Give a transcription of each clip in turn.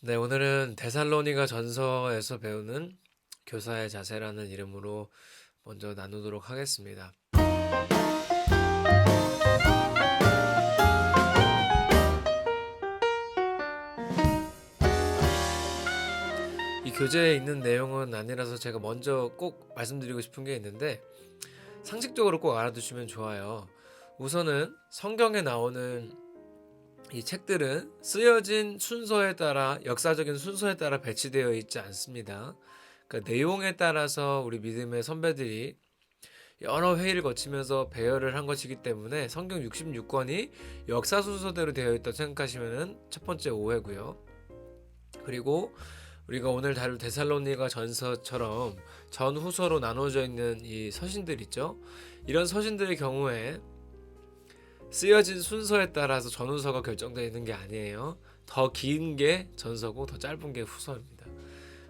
네, 오늘은 데살로니가 전서에서 배우는 교사의 자세라는 이름으로 먼저 나누도록 하겠습니다. 이 교재에 있는 내용은 아니라서 제가 먼저 꼭 말씀드리고 싶은 게 있는데 상식적으로 꼭 알아두시면 좋아요. 우선은 성경에 나오는 이 책들은 쓰여진 순서에 따라 역사적인 순서에 따라 배치되어 있지 않습니다. 그러니까 내용에 따라서 우리 믿음의 선배들이 여러 회의를 거치면서 배열을 한 것이기 때문에 성경 66권이 역사 순서대로 되어 있다고 생각하시면 첫 번째 오해고요. 그리고 우리가 오늘 다룰 데살로니가 전서처럼 전후서로 나눠져 있는 이 서신들 있죠. 이런 서신들의 경우에 쓰여진 순서에 따라서 전후서가 결정되어 있는 게 아니에요. 더 긴 게 전서고 더 짧은 게 후서입니다.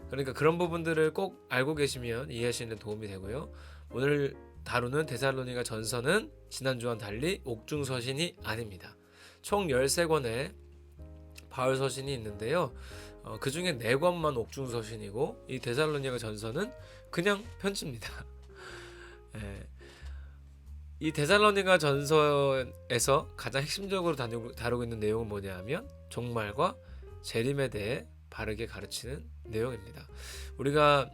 그러니까 그런 부분들을 꼭 알고 계시면 이해하시는 데 도움이 되고요. 오늘 다루는 데살로니가 전서는 지난주와는 달리 옥중서신이 아닙니다. 총 13권의 바울 서신이 있는데요. 그 중에 4권만 옥중서신이고 이 데살로니가 전서는 그냥 편지입니다. 예. 이 데살로니가 전서에서 가장 핵심적으로 다루고 있는 내용은 뭐냐 하면 종말과 재림에 대해 바르게 가르치는 내용입니다. 우리가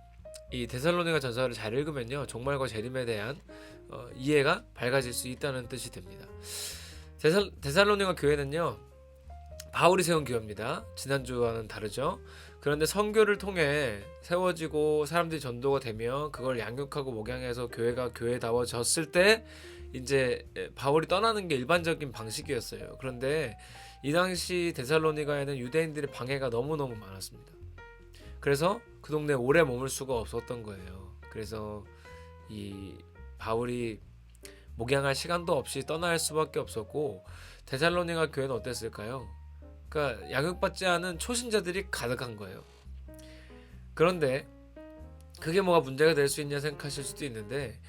이 데살로니가 전서를 잘 읽으면요, 종말과 재림에 대한 이해가 밝아질 수 있다는 뜻이 됩니다. 데살로니가 교회는요, 바울이 세운 교회입니다. 지난주와는 다르죠. 그런데 선교를 통해 세워지고 사람들이 전도가 되며 그걸 양육하고 목양해서 교회가 교회다워졌을 때 이제 바울이 떠나는 게 일반적인 방식이었어요. 그런데 이 당시 데살로니가에는 유대인들의 방해가 너무너무 많았습니다. 그래서 그 동네에 오래 머물 수가 없었던 거예요. 그래서 이 바울이 목양할 시간도 없이 떠날 수밖에 없었고, 데살로니가 교회는 어땠을까요? 그러니까 양육받지 않은 초신자들이 가득한 거예요. 그런데 그게 뭐가 문제가 될 수 있냐 생각하실 수도 있는데,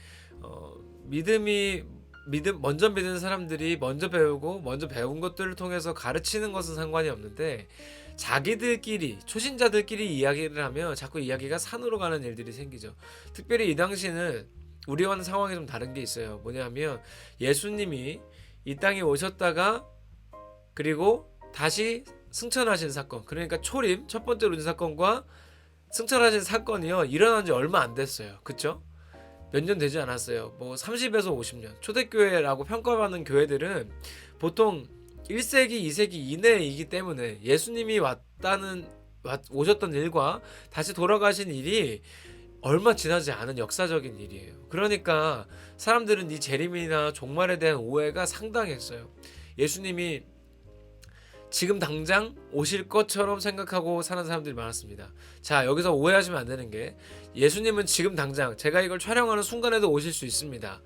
먼저 믿는 사람들이 먼저 배우고 먼저 배운 것들을 통해서 가르치는 것은 상관이 없는데, 자기들끼리 초신자들끼리 이야기를 하면 자꾸 이야기가 산으로 가는 일들이 생기죠. 특별히 이 당시는 우리와는 상황이 좀 다른 게 있어요. 뭐냐면 예수님이 이 땅에 오셨다가 그리고 다시 승천하신 사건, 그러니까 초림 첫 번째 오신 사건과 승천하신 사건이요, 일어난 지 얼마 안 됐어요. 그쵸? 몇 년 되지 않았어요. 뭐 30에서 50년. 초대교회라고 평가받는 교회들은 보통 1세기, 2세기 이내이기 때문에 예수님이 오셨던 일과 다시 돌아가신 일이 얼마 지나지 않은 역사적인 일이에요. 그러니까 사람들은 이 재림이나 종말에 대한 오해가 상당했어요. 예수님이 지금 당장 오실 것처럼 생각하고 사는 사람들이 많았습니다. 자, 여기서 오해하시면 안 되는 게, 예수님은 지금 당장 제가 이걸 촬영하는 순간에도 오실 수 있습니다.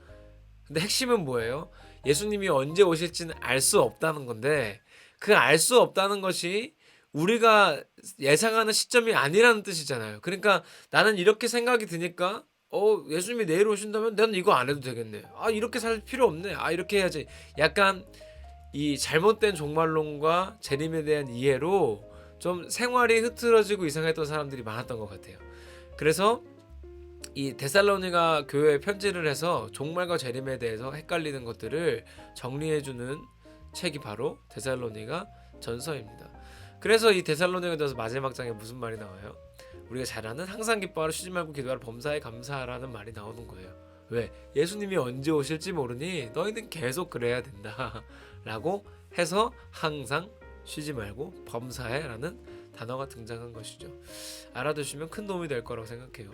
근데 핵심은 뭐예요? 예수님이 언제 오실지는 알 수 없다는 건데, 그 알 수 없다는 것이 우리가 예상하는 시점이 아니라는 뜻이잖아요. 그러니까 나는 이렇게 생각이 드니까 예수님이 내일 오신다면 나는 이거 안 해도 되겠네. 이렇게 살 필요 없네. 이렇게 해야지. 약간 이 잘못된 종말론과 재림에 대한 이해로 좀 생활이 흐트러지고 이상했던 사람들이 많았던 것 같아요. 그래서 이 데살로니가 교회에 편지를 해서 종말과 재림에 대해서 헷갈리는 것들을 정리해주는 책이 바로 데살로니가 전서입니다. 그래서 이 데살로니가 전서 마지막 장에 무슨 말이 나와요? 우리가 잘 아는 항상 기뻐하라, 쉬지 말고 기도하라, 범사에 감사하라는 말이 나오는 거예요. 왜? 예수님이 언제 오실지 모르니 너희는 계속 그래야 된다 라고 해서 항상 쉬지 말고 범사해 라는 단어가 등장한 것이죠. 알아두시면 큰 도움이 될 거라고 생각해요.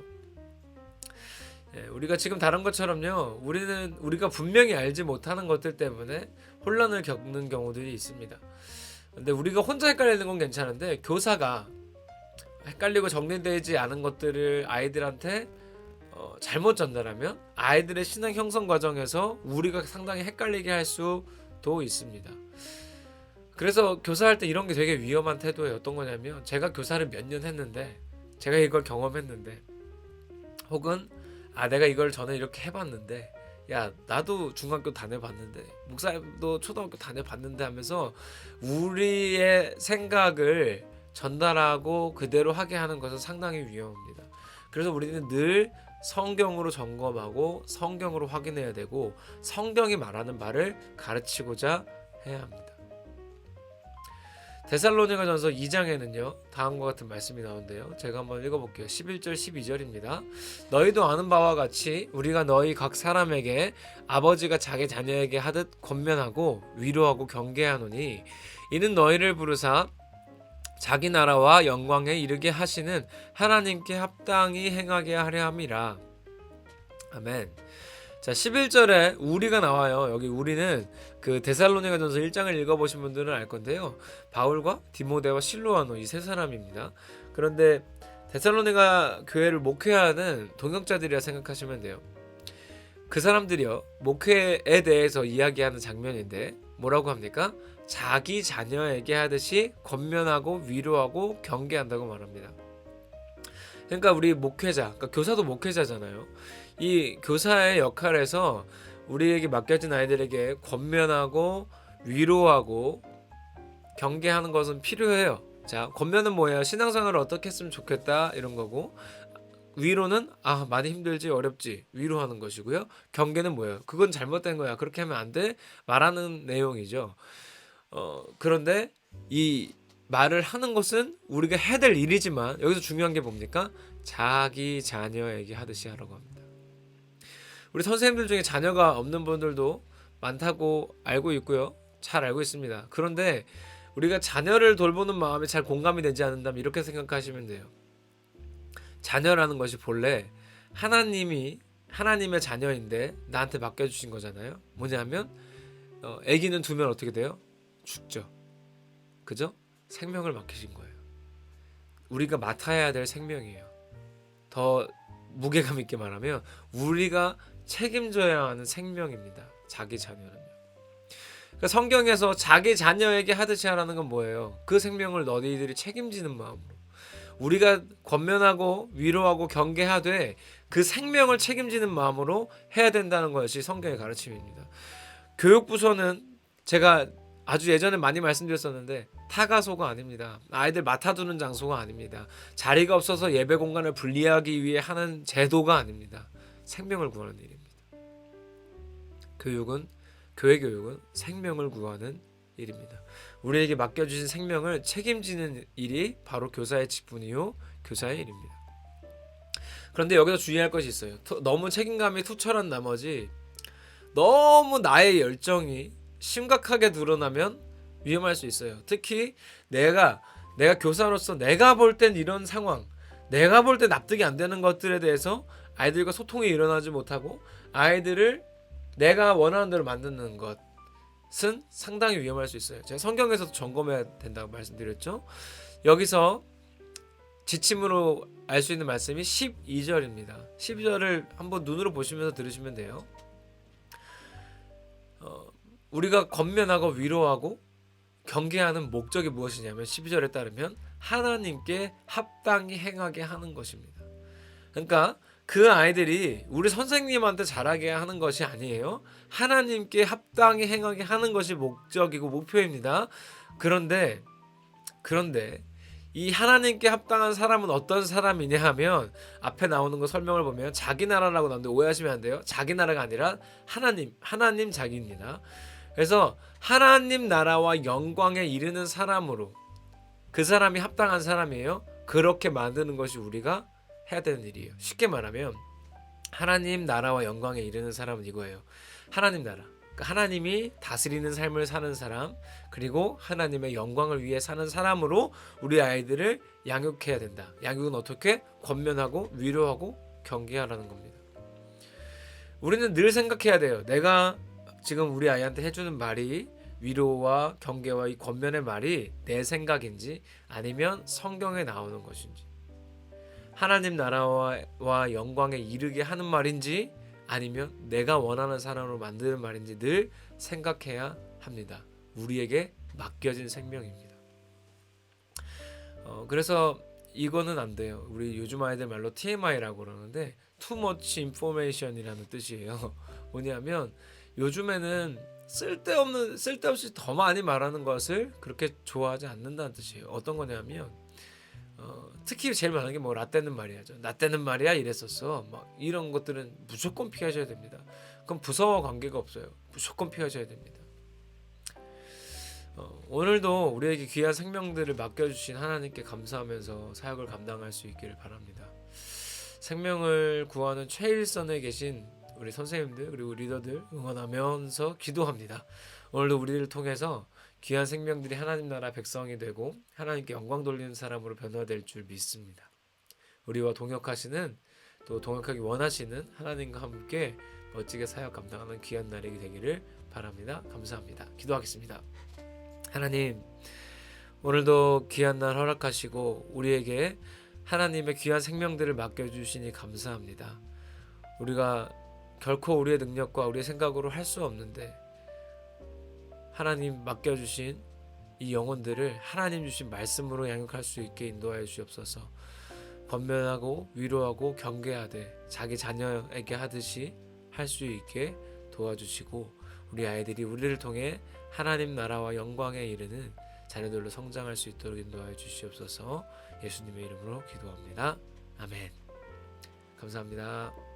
우리가 지금 다룬 것처럼요, 우리가 분명히 알지 못하는 것들 때문에 혼란을 겪는 경우들이 있습니다. 근데 우리가 혼자 헷갈리는 건 괜찮은데, 교사가 헷갈리고 정리되지 않은 것들을 아이들한테 잘못 전달하면 아이들의 신앙 형성 과정에서 우리가 상당히 헷갈리게 할 수도 있습니다. 그래서 교사할 때 이런 게 되게 위험한 태도예요. 어떤 거냐면, 제가 교사를 몇 년 했는데, 제가 이걸 경험했는데, 혹은 내가 이걸 전에 이렇게 해봤는데, 야 나도 중학교 다녀봤는데, 목사님도 초등학교 다녀봤는데 하면서 우리의 생각을 전달하고 그대로 하게 하는 것은 상당히 위험합니다. 그래서 우리는 늘 성경으로 점검하고 성경으로 확인해야 되고 성경이 말하는 바를 가르치고자 해야 합니다. 데살로니가전서 2장에는요 다음과 같은 말씀이 나오는데요, 제가 한번 읽어볼게요. 11절 12절입니다. 너희도 아는 바와 같이 우리가 너희 각 사람에게 아버지가 자기 자녀에게 하듯 권면하고 위로하고 경계하노니 이는 너희를 부르사 자기 나라와 영광에 이르게 하시는 하나님께 합당히 행하게 하려 함이라. 아멘. 자, 11절에 우리가 나와요. 여기 우리는 그 데살로니가전서 1장을 읽어보신 분들은 알 건데요, 바울과 디모데와 실로아노 이 세 사람입니다. 그런데 데살로니가 교회를 목회하는 동역자들이라 생각하시면 돼요. 그 사람들이요 목회에 대해서 이야기하는 장면인데 뭐라고 합니까? 자기 자녀에게 하듯이 권면하고 위로하고 경계한다고 말합니다. 그러니까 우리 목회자, 그러니까 교사도 목회자잖아요. 이 교사의 역할에서 우리에게 맡겨진 아이들에게 권면하고 위로하고 경계하는 것은 필요해요. 자, 권면은 뭐예요? 신앙생활을 어떻게 했으면 좋겠다 이런 거고, 위로는 많이 힘들지 어렵지 위로하는 것이고요. 경계는 뭐예요? 그건 잘못된 거야, 그렇게 하면 안 돼 말하는 내용이죠. 그런데 이 말을 하는 것은 우리가 해야 될 일이지만 여기서 중요한 게 뭡니까? 자기 자녀에게 하듯이 하라고 합니다. 우리 선생님들 중에 자녀가 없는 분들도 많다고 알고 있고요, 잘 알고 있습니다. 그런데 우리가 자녀를 돌보는 마음이 잘 공감이 되지 않는다면 이렇게 생각하시면 돼요. 자녀라는 것이 본래 하나님의 자녀인데 나한테 맡겨주신 거잖아요. 뭐냐면 아기는 두면 어떻게 돼요? 죽죠. 그죠? 생명을 맡기신 거예요. 우리가 맡아야 될 생명이에요. 더 무게감 있게 말하면 우리가 책임져야 하는 생명입니다. 자기 자녀는요. 그러니까 성경에서 자기 자녀에게 하듯이 하라는 건 뭐예요? 그 생명을 너희들이 책임지는 마음으로 우리가 권면하고 위로하고 경계하되 그 생명을 책임지는 마음으로 해야 된다는 것이 성경의 가르침입니다. 교육부서는 제가 아주 예전에 많이 말씀드렸었는데 타가소가 아닙니다. 아이들 맡아두는 장소가 아닙니다. 자리가 없어서 예배 공간을 분리하기 위해 하는 제도가 아닙니다. 생명을 구하는 일입니다. 교회 교육은 생명을 구하는 일입니다. 우리에게 맡겨주신 생명을 책임지는 일이 바로 교사의 직분이요 교사의 일입니다. 그런데 여기서 주의할 것이 있어요. 너무 책임감이 투철한 나머지 너무 나의 열정이 심각하게 드러나면 위험할 수 있어요. 특히 내가 교사로서 내가 볼 땐 이런 상황, 내가 볼 때 납득이 안 되는 것들에 대해서 아이들과 소통이 일어나지 못하고 아이들을 내가 원하는 대로 만드는 것은 상당히 위험할 수 있어요. 제가 성경에서도 점검해야 된다고 말씀드렸죠. 여기서 지침으로 알 수 있는 말씀이 12절입니다. 12절을 한번 눈으로 보시면서 들으시면 돼요. 우리가 권면하고 위로하고 경계하는 목적이 무엇이냐면 12절에 따르면 하나님께 합당히 행하게 하는 것입니다. 그러니까 그 아이들이 우리 선생님한테 잘하게 하는 것이 아니에요. 하나님께 합당히 행하게 하는 것이 목적이고 목표입니다. 그런데 이 하나님께 합당한 사람은 어떤 사람이냐 하면 앞에 나오는 거 설명을 보면 자기 나라라고 나오는데 오해하시면 안 돼요. 자기 나라가 아니라 하나님 자기입니다. 그래서 하나님 나라와 영광에 이르는 사람으로 그 사람이 합당한 사람이에요. 그렇게 만드는 것이 우리가 해야 되는 일이에요. 쉽게 말하면 하나님 나라와 영광에 이르는 사람은 이거예요. 하나님 나라, 그러니까 하나님이 다스리는 삶을 사는 사람, 그리고 하나님의 영광을 위해 사는 사람으로 우리 아이들을 양육해야 된다. 양육은 어떻게? 권면하고 위로하고 경계하라는 겁니다. 우리는 늘 생각해야 돼요. 내가 지금 우리 아이한테 해주는 말이 위로와 경계와 이 권면의 말이 내 생각인지 아니면 성경에 나오는 것인지, 하나님 나라와 영광에 이르게 하는 말인지 아니면 내가 원하는 사람으로 만드는 말인지 늘 생각해야 합니다. 우리에게 맡겨진 생명입니다. 그래서 이거는 안 돼요. 우리 요즘 아이들 말로 TMI라고 그러는데 Too much information이라는 뜻이에요. 뭐냐면 요즘에는 쓸데없이 더 많이 말하는 것을 그렇게 좋아하지 않는다는 뜻이에요. 어떤 거냐면 특히 제일 많은 게 뭐 라떼는 말이야죠. 나 때는 말이야 이랬었어. 막 이런 것들은 무조건 피하셔야 됩니다. 그럼 부서와 관계가 없어요. 무조건 피하셔야 됩니다. 오늘도 우리에게 귀한 생명들을 맡겨주신 하나님께 감사하면서 사역을 감당할 수 있기를 바랍니다. 생명을 구하는 최일선에 계신 우리 선생님들 그리고 리더들 응원하면서 기도합니다. 오늘도 우리를 통해서 귀한 생명들이 하나님 나라 백성이 되고 하나님께 영광 돌리는 사람으로 변화될 줄 믿습니다. 우리와 동역하시는 또 동역하기 원하시는 하나님과 함께 멋지게 사역 감당하는 귀한 날이 되기를 바랍니다. 감사합니다. 기도하겠습니다. 하나님, 오늘도 귀한 날 허락하시고 우리에게 하나님의 귀한 생명들을 맡겨주시니 감사합니다. 우리가 결코 우리의 능력과 우리의 생각으로 할 수 없는데 하나님 맡겨주신 이 영혼들을 하나님 주신 말씀으로 양육할 수 있게 인도하여 주옵소서. 권면하고 위로하고 경계하되 자기 자녀에게 하듯이 할 수 있게 도와주시고 우리 아이들이 우리를 통해 하나님 나라와 영광에 이르는 자녀들로 성장할 수 있도록 인도하여 주시옵소서. 예수님의 이름으로 기도합니다. 아멘. 감사합니다.